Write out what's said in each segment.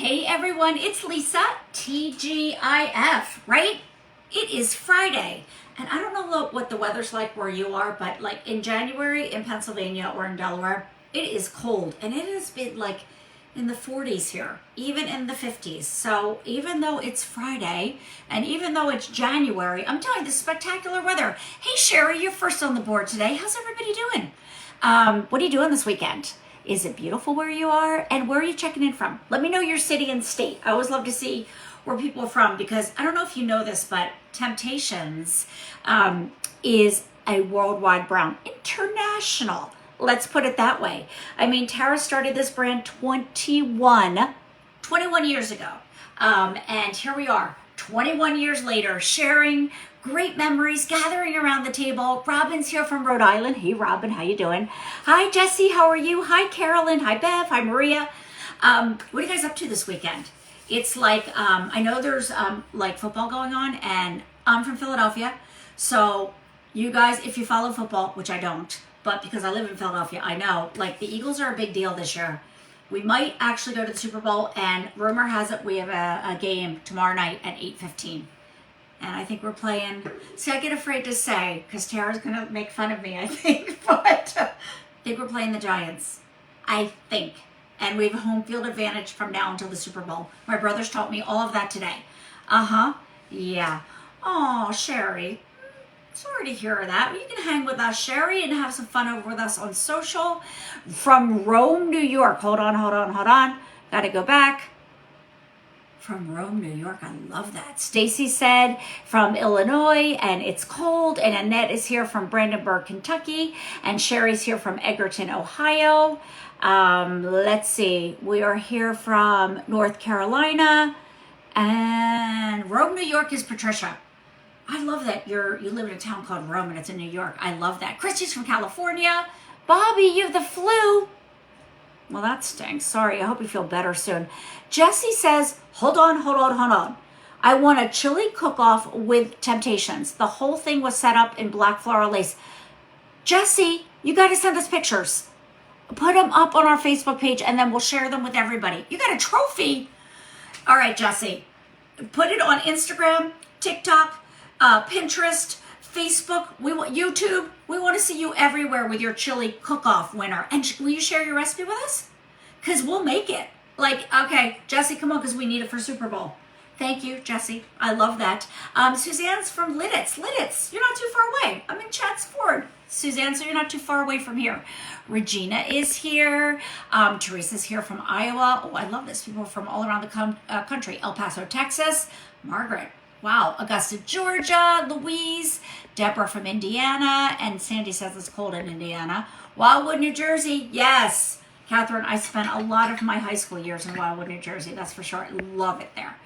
Hey everyone, it's Lisa, TGIF, right? It is Friday, and I don't know what the weather's like where you are, but like in January in Pennsylvania or in Delaware, it is cold, and it has been like in the 40s here, even in the 50s. So even though it's Friday, and even though it's January, I'm telling you, this spectacular weather. Hey Sherry, you're first on the board today. How's everybody doing? What are you doing this weekend? Is it beautiful where you are? And where are you checking in from? Let me know your city and state. I always love to see where people are from, because I don't know if you know this, but Temp-tations is a worldwide brand, international. Let's put it that way. I mean, Tara started this brand 21 years ago. And here we are, 21 years later, sharing great memories, gathering around the table. Robin's here from Rhode Island. Hey, Robin, how you doing? Hi, Jesse, how are you? Hi, Carolyn. Hi, Bev. Hi, Maria. What are you guys up to this weekend? It's like, I know there's like football going on, and I'm from Philadelphia. So you guys, if you follow football, which I don't, but because I live in Philadelphia, I know, like the Eagles are a big deal this year. We might actually go to the Super Bowl, and rumor has it we have a game tomorrow night at 8:15. And I think we're playing, see, I get afraid to say, because Tara's going to make fun of me, I think, but I think we're playing the Giants. I think. And we have a home field advantage from now until the Super Bowl. My brothers taught me all of that today. Yeah. Oh, Sherry. Sorry to hear that. You can hang with us, Sherry, and have some fun over with us on social. From Rome, New York. Hold on. Got to go back. From Rome, New York. I love that. Stacy said from Illinois, and it's cold. And Annette is here from Brandenburg, Kentucky. And Sherry's here from Egerton, Ohio. Let's see. We are here from North Carolina. And Rome, New York is Patricia. I love that you live in a town called Rome and it's in New York. I love that. Christy's from California. Bobby, you have the flu. Well, that stinks. Sorry. I hope you feel better soon. Jesse says, hold on. I want a chili cook-off with Temp-tations. The whole thing was set up in black floral lace. Jesse, you got to send us pictures. Put them up on our Facebook page, and then we'll share them with everybody. You got a trophy. All right, Jesse. Put it on Instagram, TikTok, Pinterest, Facebook, YouTube. We want to see you everywhere with your chili cook-off winner. And will you share your recipe with us? Because we'll make it. Like, okay, Jesse, come on, because we need it for Super Bowl. Thank you, Jesse. I love that. Suzanne's from Lidditz. Lidditz, you're not too far away. I'm in Chats Ford. Suzanne, so you're not too far away from here. Regina is here. Teresa's here from Iowa. Oh, I love this. People from all around the country. El Paso, Texas. Margaret. Wow. Augusta, Georgia. Louise. Deborah from Indiana. And Sandy says it's cold in Indiana. Wildwood, New Jersey. Yes. Catherine, I spent a lot of my high school years in Wildwood, New Jersey. That's for sure. I love it there.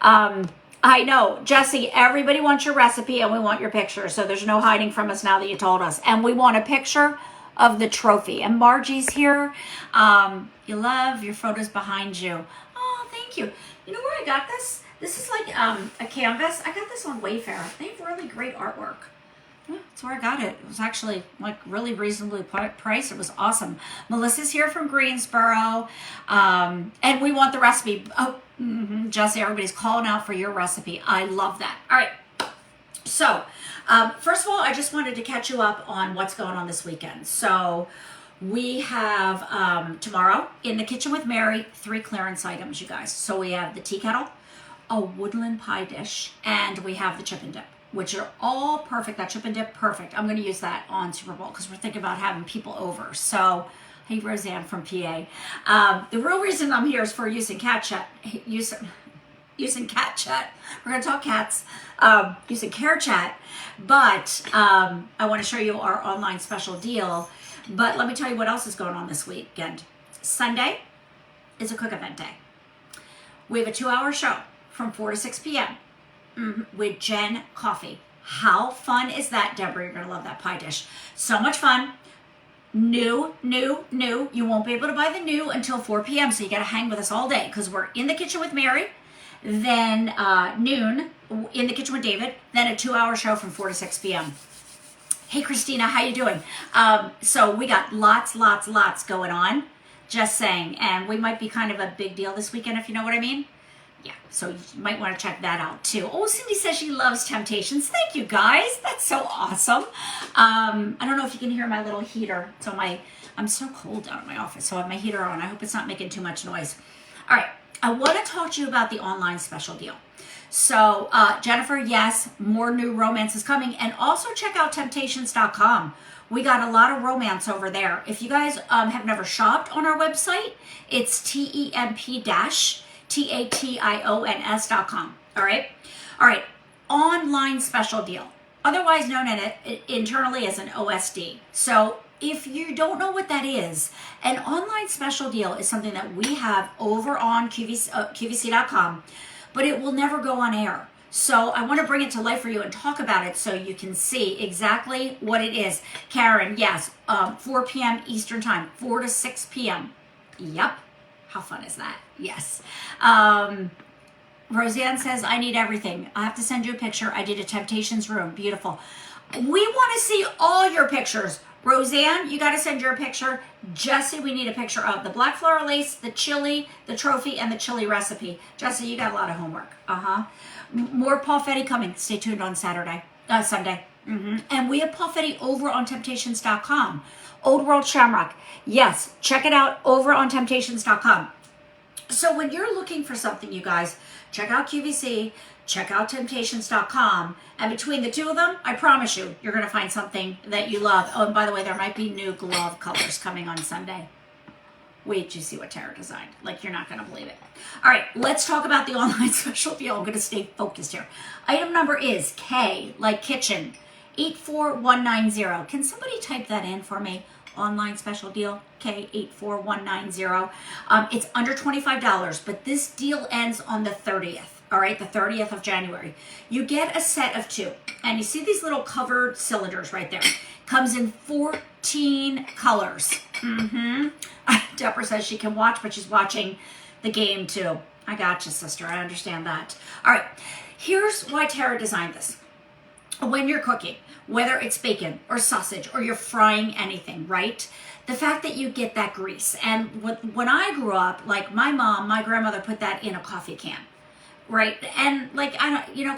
I know. Jesse, everybody wants your recipe and we want your picture. So there's no hiding from us now that you told us. And we want a picture of the trophy. And Margie's here. You love your photos behind you. Oh, thank you. You know where I got this? This is like a canvas. I got this on Wayfair. They have really great artwork. Yeah, that's where I got it. It was actually like really reasonably priced. It was awesome. Melissa's here from Greensboro. And we want the recipe. Oh, Jesse, everybody's calling out for your recipe. I love that. All right. So, first of all, I just wanted to catch you up on what's going on this weekend. So, we have tomorrow in the Kitchen with Mary, 3 clearance items, you guys. So, we have the tea kettle, a woodland pie dish, and we have the chip and dip, which are all perfect. That chip and dip, perfect. I'm going to use that on Super Bowl because we're thinking about having people over. So, hey, Roseanne from PA. The real reason I'm here is for using cat chat. Using cat chat. We're going to talk cats. Using care chat. But I want to show you our online special deal. But let me tell you what else is going on this weekend. Sunday is a cook event day. We have a 2-hour show from 4 to 6 p.m. With Jen Coffee. How fun is that, Deborah? You're going to love that pie dish. So much fun. New. You won't be able to buy the new until 4 p.m. So you got to hang with us all day because we're in the Kitchen with Mary. Then noon in the Kitchen with David. Then a 2-hour show from 4 to 6 p.m. Hey, Christina, how you doing? So we got lots going on. Just saying. And we might be kind of a big deal this weekend, if you know what I mean. Yeah, so you might want to check that out too. Oh, Cindy says she loves Temp-tations. Thank you, guys. That's so awesome. I don't know if you can hear my little heater. So I'm so cold down in my office, so I have my heater on. I hope it's not making too much noise. All right, I want to talk to you about the online special deal. So Jennifer, yes, more new romance is coming. And also check out Temp-tations.com. We got a lot of romance over there. If you guys have never shopped on our website, it's temp-tations.com. All right. All right. Online special deal, otherwise known internally as an OSD. So if you don't know what that is, an online special deal is something that we have over on QVC.com, but it will never go on air. So I want to bring it to life for you and talk about it so you can see exactly what it is. Karen, yes, 4 p.m. Eastern time, 4 to 6 p.m. Yep. How fun is that? Yes. Roseanne says, I need everything. I have to send you a picture. I did a Temp-tations room. Beautiful. We want to see all your pictures. Roseanne, you got to send your picture. Jesse, we need a picture of the black floral lace, the chili, the trophy, and the chili recipe. Jesse, you got a lot of homework. More Paul Fetty coming. Stay tuned on Sunday. And we have Paul Fetty over on Temp-tations.com. Old World Shamrock. Yes, check it out over on Temp-tations.com. So when you're looking for something, you guys, check out QVC, check out Temp-tations.com. And between the two of them, I promise you, you're going to find something that you love. Oh, and by the way, there might be new glove colors coming on Sunday. Wait till you see what Tara designed. Like, you're not going to believe it. All right, let's talk about the online special deal. I'm going to stay focused here. Item number is K, like kitchen, 84190. Can somebody type that in for me? Online special deal, K84190. It's under $25, but this deal ends on the 30th. All right, the 30th of January. You get a set of 2, and you see these little covered cylinders right there. Comes in 14 colors. Deborah says she can watch, but she's watching the game too. I got you, sister. I understand that. All right, here's why Tara designed this. When you're cooking, whether it's bacon or sausage or you're frying anything, right? The fact that you get that grease. And when I grew up, like my grandmother put that in a coffee can. Right. And like,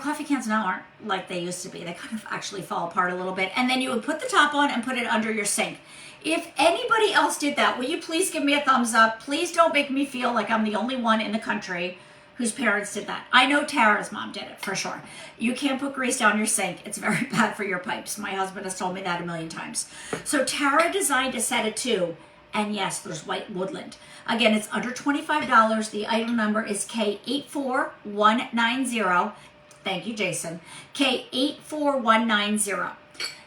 coffee cans now aren't like they used to be. They kind of actually fall apart a little bit. And then you would put the top on and put it under your sink. If anybody else did that, will you please give me a thumbs up? Please don't make me feel like I'm the only one in the country whose parents did that. I know Tara's mom did it for sure. You can't put grease down your sink. It's very bad for your pipes. My husband has told me that a million times. So Tara designed a set of 2. And yes, there's white woodland. Again, it's under $25. The item number is K84190. Thank you, Jason. K84190.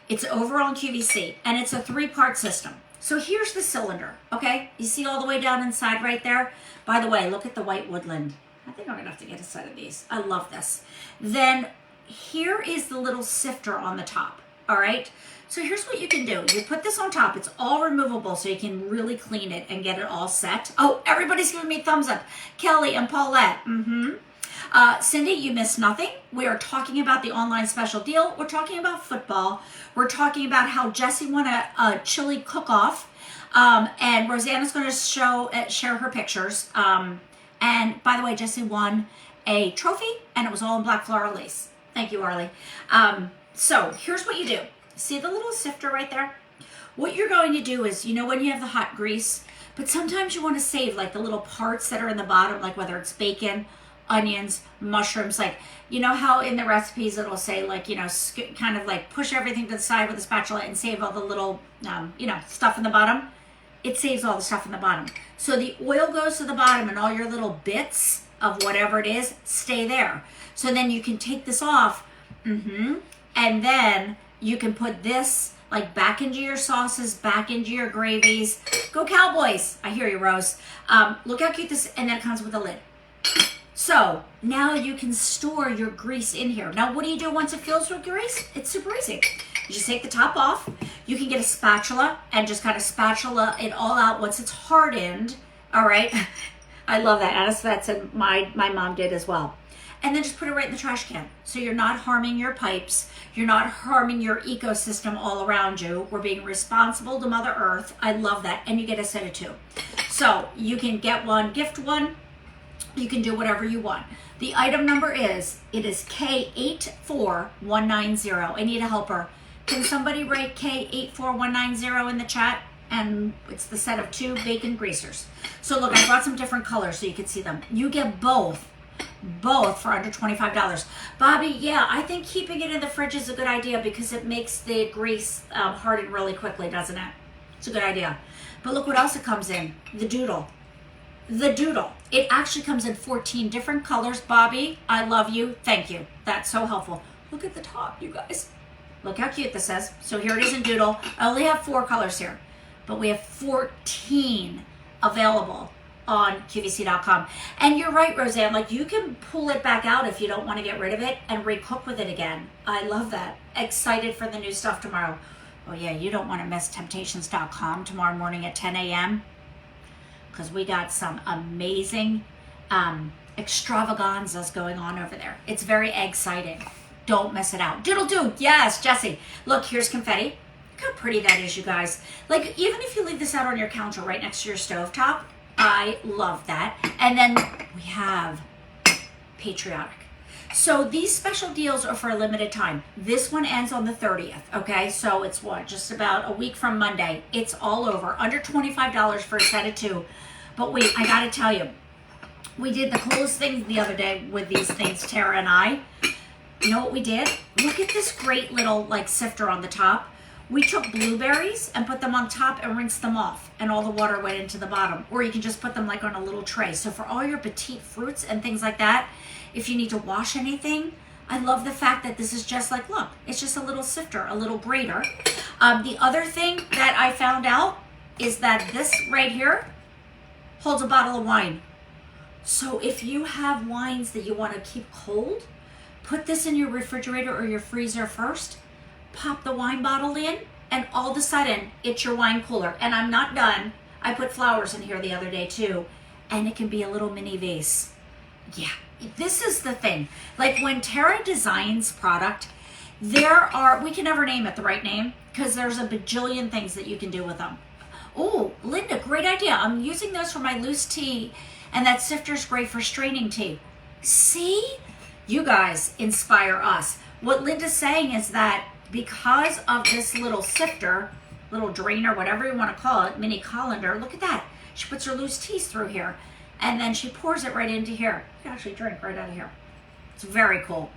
It's over on QVC, and it's a 3-part system. So here's the cylinder, okay? You see all the way down inside right there? By the way, look at the white woodland. I think I'm going to have to get a set of these. I love this. Then here is the little sifter on the top, all right? So here's what you can do. You put this on top. It's all removable, so you can really clean it and get it all set. Oh, everybody's giving me thumbs up. Kelly and Paulette. Cindy, you missed nothing. We are talking about the online special deal. We're talking about football. We're talking about how Jessie won a chili cook-off. And Rosanna's going to share her pictures. And by the way, Jessie won a trophy, and it was all in black floral lace. Thank you, Arlie. So here's what you do. See the little sifter right there? What you're going to do is, when you have the hot grease, but sometimes you want to save like the little parts that are in the bottom, like whether it's bacon, onions, mushrooms, like, how in the recipes it'll say like, kind of like push everything to the side with a spatula and save all the little, stuff in the bottom. It saves all the stuff in the bottom. So the oil goes to the bottom and all your little bits of whatever it is stay there. So then you can take this off, and then you can put this like back into your sauces, back into your gravies. Go Cowboys. I hear you, Rose. Look how cute this, and then it comes with a lid. So now you can store your grease in here. Now, what do you do once it fills with grease? It's super easy. You just take the top off. You can get a spatula and just kind of spatula it all out once it's hardened. All right. I love that. That's what my mom did as well. And then just put it right in the trash can. So you're not harming your pipes. You're not harming your ecosystem all around you. We're being responsible to Mother Earth. I love that. And you get a set of 2. So you can get one, gift one. You can do whatever you want. The item number is K84190. I need a helper. Can somebody write K84190 in the chat? And it's the set of 2 bacon greasers. So look, I brought some different colors so you can see them. You get both for under $25. Bobby, yeah, I think keeping it in the fridge is a good idea because it makes the grease harden really quickly, doesn't it? It's a good idea. But look what else it comes in, the doodle. The doodle. It actually comes in 14 different colors. Bobby, I love you. Thank you. That's so helpful. Look at the top, you guys. Look how cute this is. So here it is in doodle. I only have 4 colors here, but we have 14 available on QVC.com. And you're right, Roseanne, like you can pull it back out if you don't want to get rid of it and recook with it again. I love that. Excited for the new stuff tomorrow. Oh yeah, you don't want to miss Temp-tations.com tomorrow morning at 10 a.m. because we got some amazing extravaganzas going on over there. It's very exciting. Don't miss it out. Doodle doo. Yes, Jesse. Look, here's confetti. Look how pretty that is, you guys. Like, even if you leave this out on your counter right next to your stovetop, I love that. And then we have patriotic. So these special deals are for a limited time. This one ends on the 30th, okay? So it's what, just about a week from Monday. It's all over. Under $25 for a set of 2. But wait, I gotta tell you, we did the coolest thing the other day with these things, Tara and I. You know what we did? Look at this great little like sifter on the top. We took blueberries and put them on top and rinsed them off, and all the water went into the bottom. Or you can just put them like on a little tray. So for all your petite fruits and things like that, if you need to wash anything, I love the fact that this is just like, look, it's just a little sifter, a little grater. The other thing that I found out is that this right here holds a bottle of wine. So if you have wines that you want to keep cold, put this in your refrigerator or your freezer first, pop the wine bottle in, and all of a sudden it's your wine cooler. And I'm not done. I put flowers in here the other day too, and it can be a little mini vase. Yeah, this is the thing. Like when Tara designs product, we can never name it the right name because there's a bajillion things that you can do with them. Oh, Linda, great idea. I'm using those for my loose tea, and that sifter's great for straining tea. See? You guys inspire us. What Linda's saying is that because of this little sifter, little drainer, whatever you want to call it, mini colander, look at that. She puts her loose teas through here, and then she pours it right into here. You can actually drink right out of here. It's very cool.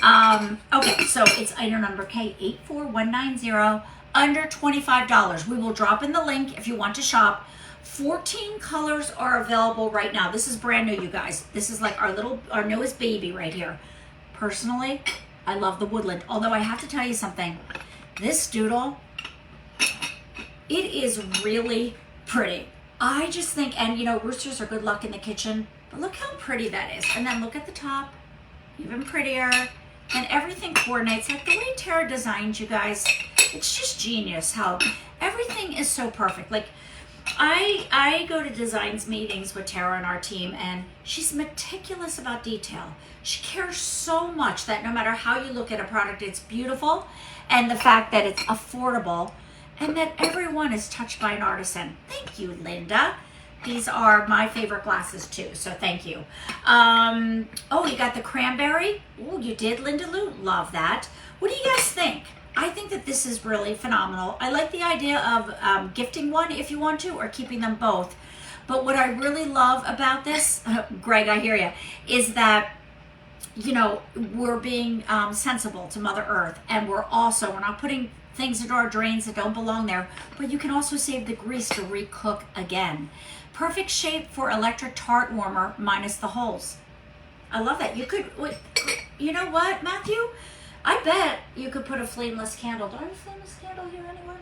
Okay, so it's item number K84190, under $25. We will drop in the link if you want to shop. 14 colors are available right now. This is brand new, you guys. This is like our newest baby right here. Personally, I love the woodland. Although I have to tell you something. This doodle, it is really pretty. I just think, and you know, roosters are good luck in the kitchen, but look how pretty that is. And then look at the top, even prettier. And everything coordinates. Like the way Tara designed, you guys, it's just genius how everything is so perfect. Like I go to designs meetings with Tara and our team, and she's meticulous about detail. She cares so much that no matter how you look at a product, it's beautiful, and the fact that it's affordable, and that everyone is touched by an artisan. Thank you, Linda. These are my favorite glasses too, so thank you. Oh, you got the cranberry. Oh, you did, Linda Lou. Love that. What do you guys think? I think that this is really phenomenal. I like the idea of gifting one if you want to, or keeping them both. But what I really love about this, Greg, I hear you, is that, you know, we're being sensible to Mother Earth, and we're not putting things into our drains that don't belong there, but you can also save the grease to recook again. Perfect shape for electric tart warmer minus the holes. I love that. You could, you know what, Matthew? I bet you could put a flameless candle. Do I have a flameless candle here anywhere?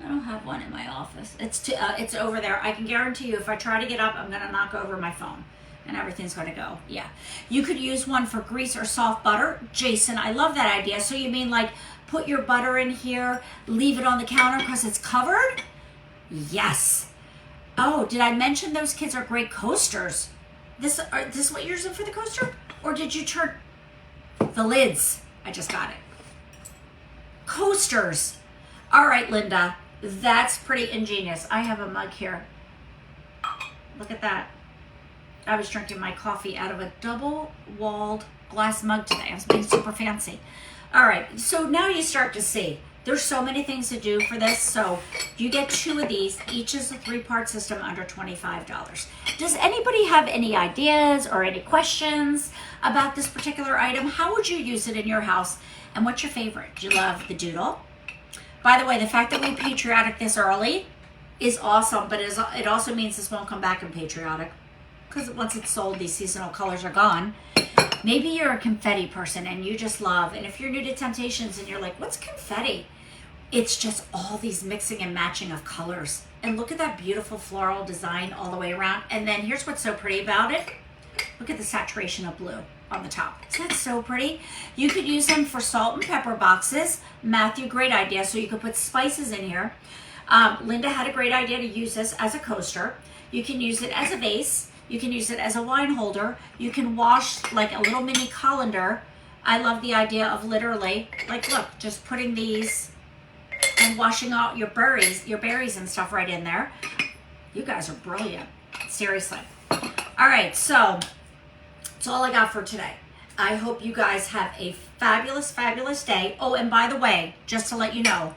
I don't have one in my office. It's over there. I can guarantee you if I try to get up, I'm going to knock over my phone and everything's going to go. Yeah. You could use one for grease or soft butter. Jason, I love that idea. So you mean like put your butter in here, leave it on the counter because it's covered? Yes. Oh, did I mention those kids are great coasters? This what you're using for the coaster? Or did you turn the lids? I just got it. Coasters. All right, Linda, that's pretty ingenious. I have a mug here. Look at that. I was drinking my coffee out of a double-walled glass mug today. I was being super fancy. All right, so now you start to see there's so many things to do for this. So you get 2 of these. Each is a 3-part system under $25. Does anybody have any ideas or any questions about this particular item? How would you use it in your house? And what's your favorite? Do you love the doodle? By the way, the fact that we patriotic this early is awesome, but it also means this won't come back in patriotic, because once it's sold, these seasonal colors are gone. Maybe you're a confetti person and you just love, and if you're new to Temp-tations and you're like, what's confetti? It's just all these mixing and matching of colors. And look at that beautiful floral design all the way around. And then here's what's so pretty about it. Look at the saturation of blue on the top. Isn't that so pretty? You could use them for salt and pepper boxes. Matthew, great idea. So you could put spices in here. Linda had a great idea to use this as a coaster. You can use it as a vase. You can use it as a wine holder. You can wash like a little mini colander. I love the idea of literally, like, look, just putting these and washing out your berries and stuff right in there. You guys are brilliant. Seriously. All right, so that's all I got for today. I hope you guys have a fabulous, fabulous day. Oh, and by the way, just to let you know,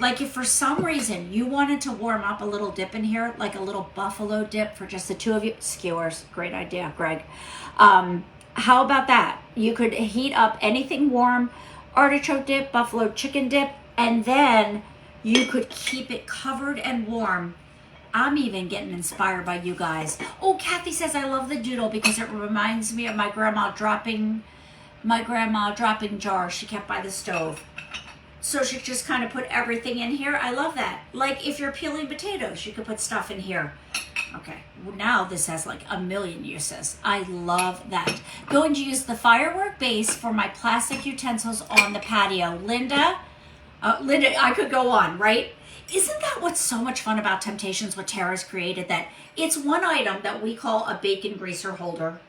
like if for some reason you wanted to warm up a little dip in here, like a little buffalo dip for just the 2 of you, skewers, great idea, Greg. How about that? You could heat up anything warm, artichoke dip, buffalo chicken dip, and then you could keep it covered and warm. I'm even getting inspired by you guys. Oh, Kathy says, I love the doodle because it reminds me of my grandma dropping jars she kept by the stove. So she just kind of put everything in here. I love that. Like if you're peeling potatoes, you could put stuff in here. Okay, well, now this has like a million uses. I love that. Going to use the firework base for my plastic utensils on the patio. Linda, I could go on, right? Isn't that what's so much fun about Temp-tations, what Tara's created, that it's one item that we call a bacon greaser holder,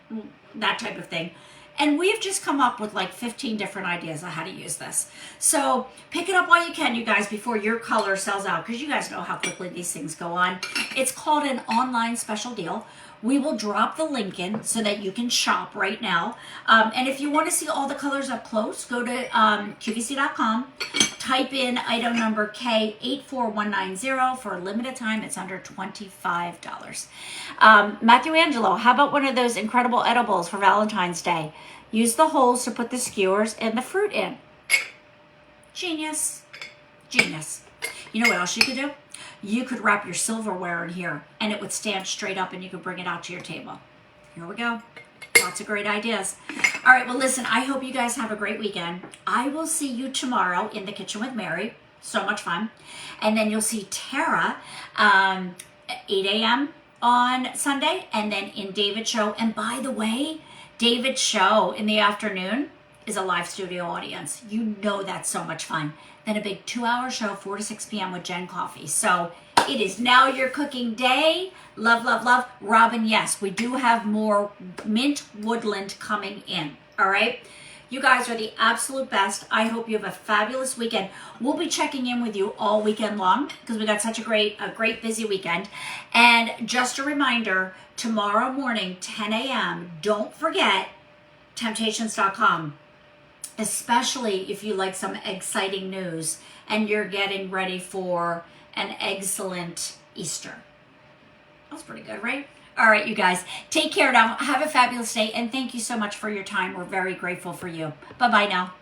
that type of thing. And we've just come up with like 15 different ideas on how to use this. So pick it up while you can, you guys, before your color sells out, because you guys know how quickly these things go on. It's called an online special deal. We will drop the link in so that you can shop right now. And if you want to see all the colors up close, go to QVC.com, type in item number K84190 for a limited time. It's under $25. Matthew Angelo, how about one of those incredible edibles for Valentine's Day? Use the holes to put the skewers and the fruit in. Genius. Genius. You know what else you could do? You could wrap your silverware in here and it would stand straight up and you could bring it out to your table. Here we go. Lots of great ideas. All right, well, listen, I hope you guys have a great weekend. I will see you tomorrow in the kitchen with Mary. So much fun. And then you'll see Tara at 8 a.m. on Sunday and then in David's show. And by the way, David's show in the afternoon is a live studio audience. You know that's so much fun. Then a big 2-hour show, 4 to 6 p.m. with Jen Coffee. So it is now your cooking day. Love, love, love. Robin, yes, we do have more mint woodland coming in. All right. You guys are the absolute best. I hope you have a fabulous weekend. We'll be checking in with you all weekend long because we got such a great busy weekend. And just a reminder, tomorrow morning, 10 a.m., don't forget Temp-tations.com. Especially if you like some exciting news and you're getting ready for an excellent Easter. That's pretty good, right? All right, you guys, take care now. Have a fabulous day, and thank you so much for your time. We're very grateful for you. Bye-bye now.